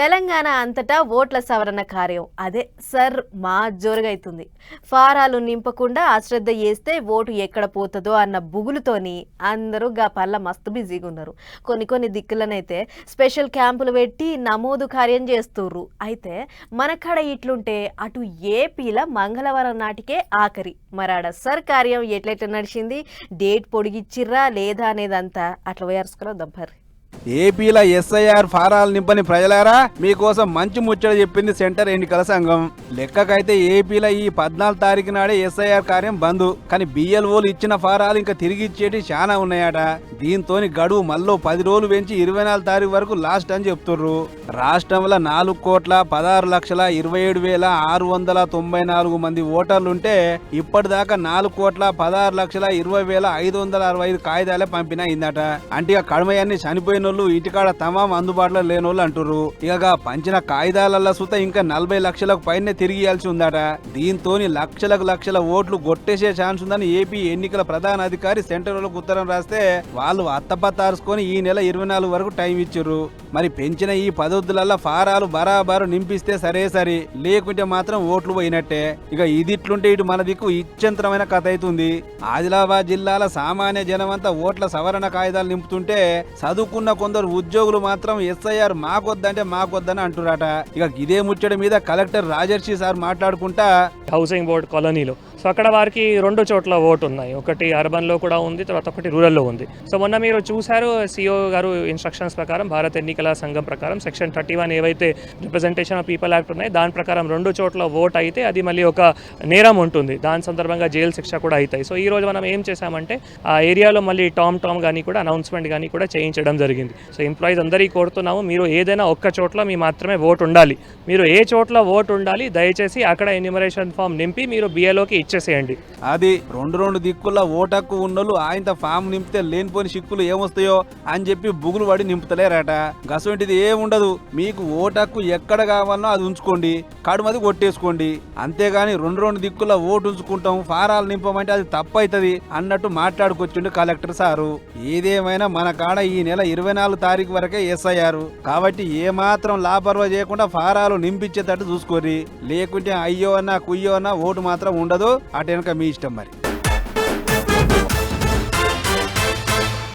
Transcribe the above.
తెలంగాణ అంతటా ఓట్ల సవరణ కార్యం అదే సర్ మా జోరుగైతుంది. ఫారాలు నింపకుండా అశ్రద్ధ చేస్తే ఓటు ఎక్కడ పోతుందో అన్న బుగులుతోని అందరూ గా పల్ల మస్తు బిజీగా ఉన్నారు. కొన్ని దిక్కులనైతే స్పెషల్ క్యాంపులు పెట్టి నమోదు కార్యం చేస్తుర్రు. అయితే మనకాడ ఇట్లుంటే అటు ఏపీల మంగళవారం నాటికే ఆఖరి మరాడ సర్ కార్యం ఎట్లెట్లా నడిచింది, డేట్ పొడిగిచ్చిర్రా లేదా అనేదంతా అట్లా వేర్చుకుని దబ్బర్. ఏపీల ఎస్ఐఆర్ ఫారాలు నింపని ప్రజలారా, మీకోసం మంచి ముచ్చట చెప్పింది సెంటర్ ఎన్నికల సంఘం. లెక్కకైతే ఏపీల ఈ 14 తారీఖు నాడే ఎస్ఐఆర్ కార్యం బంద్. కానీ బిఎల్ఓలు ఇచ్చిన ఫారాలు ఇంకా తిరిగి ఇచ్చేటి చాలా ఉన్నాయట. దీంతో గడువు మళ్ళీ 10 రోజులు పెంచి 24 తారీఖు వరకు లాస్ట్ అని చెప్తుర్రు. రాష్ట్రంలో 4,16,27,694 మంది ఓటర్లుంటే ఇప్పటిదాకా 4,16,20,565 కాగితాలే పంపినా అయిందట. అంటే కడమయాన్ని చనిపోయిన ఇంటికాడ తమాం అందుబాటులో లేనోళ్ళు అంటుర్రు. ఇక పంచిన కాయిదాలల్లో సుత ఇంకా 40 లక్షలకు పైనే తిరిగి ఇవ్వాల్సి ఉందట. దీంతో లక్షల ఓట్లు కొట్టేసే ఛాన్స్ ఉందని ఏపీ ఎన్నికల ప్రధాన అధికారి సెంట్రల్ ఉత్తరం రాస్తే వాళ్ళు అత్తపత్తారుసుకొని ఈ నెల 24 వరకు టైం ఇచ్చిర్రు. మరి పెంచిన ఈ 10 రోజులల్లో ఫారాలు బరాబరు నింపిస్తే సరే, లేకుంటే మాత్రం ఓట్లు పోయినట్టే. ఇక ఇదిట్లుంటే ఇటు మన దిక్కు ఇచ్చంతరమైన కథ అవుతుంది. ఆదిలాబాద్ జిల్లాల సామాన్య జనమంతా ఓట్ల సవరణ కాయిదాలు నింపుతుంటే చదువుకున్న కొందరు ఉద్యోగులు మాత్రం ఎస్ఐఆర్ మాకొద్దంటే మాకొద్దని అంటున్నారట. ఇక ఇదే ముచ్చట మీద కలెక్టర్ రాజర్షి సార్ మాట్లాడుకుంటా, హౌసింగ్ బోర్డ్ కాలనీలో సో అక్కడ వారికి 2 చోట్ల ఓటు ఉన్నాయి. ఒకటి అర్బన్లో కూడా ఉంది, తర్వాత ఒకటి రూరల్లో ఉంది. సో మొన్న మీరు చూశారు సిఓ గారు ఇన్స్ట్రక్షన్స్ ప్రకారం, భారత ఎన్నికల సంఘం ప్రకారం సెక్షన్ 31 ఏవైతే రిప్రజెంటేషన్ ఆఫ్ పీపుల్ యాక్ట్ ఉన్నాయి దాని ప్రకారం 2 చోట్ల ఓట్ అయితే అది మళ్ళీ ఒక నేరం ఉంటుంది. దాని సందర్భంగా జైలు శిక్ష కూడా అవుతాయి. సో ఈ రోజు మనం ఏం చేశామంటే ఆ ఏరియాలో మళ్ళీ టామ్ కానీ కూడా అనౌన్స్మెంట్ కానీ కూడా చేయించడం జరిగింది. సో ఎంప్లాయీస్ అందరికీ కోరుతున్నాము, మీరు ఏదైనా ఒక్క చోట్ల మీ మాత్రమే ఓటు ఉండాలి. మీరు ఏ చోట్ల ఓటు ఉండాలి దయచేసి అక్కడ ఎన్యూమరేషన్ ఫామ్ నింపి మీరు బిఏలోకి ఇచ్చేసేయండి. అది రెండు దిక్కుల్లో ఓటక్కు ఉన్నోళ్ళు ఆయన ఫామ్ నింపితే లేనిపోని చిక్కులు ఏమొస్తాయో అని చెప్పి బుగులు పడి నింపుతలేరట. గసంటిది ఏముండదు, మీకు ఓటక్కు ఎక్కడ కావాలనో అది ఉంచుకోండి, కడుమది కొట్టేసుకోండి. అంతేగాని రెండు దిక్కుల్లో ఓటు ఉంచుకుంటాం ఫారాలు నింపమంటే అది తప్పవుతుంది అన్నట్టు మాట్లాడుకొచ్చిండు కలెక్టర్ సారు. ఏదేమైనా మన కాడ ఈ నెల 24 తారీఖు వరకే ఎస్ఐఆర్ కాబట్టి ఏమాత్రం లాపర్వా చేయకుండా ఫారాలు నింపించేటట్టు చూసుకోర్రి. లేకుంటే అయ్యో అన్నా కుయ్యో అన్నా ఓటు మాత్రం ఉండదు. అటెనక మీ ఇష్టం మరి.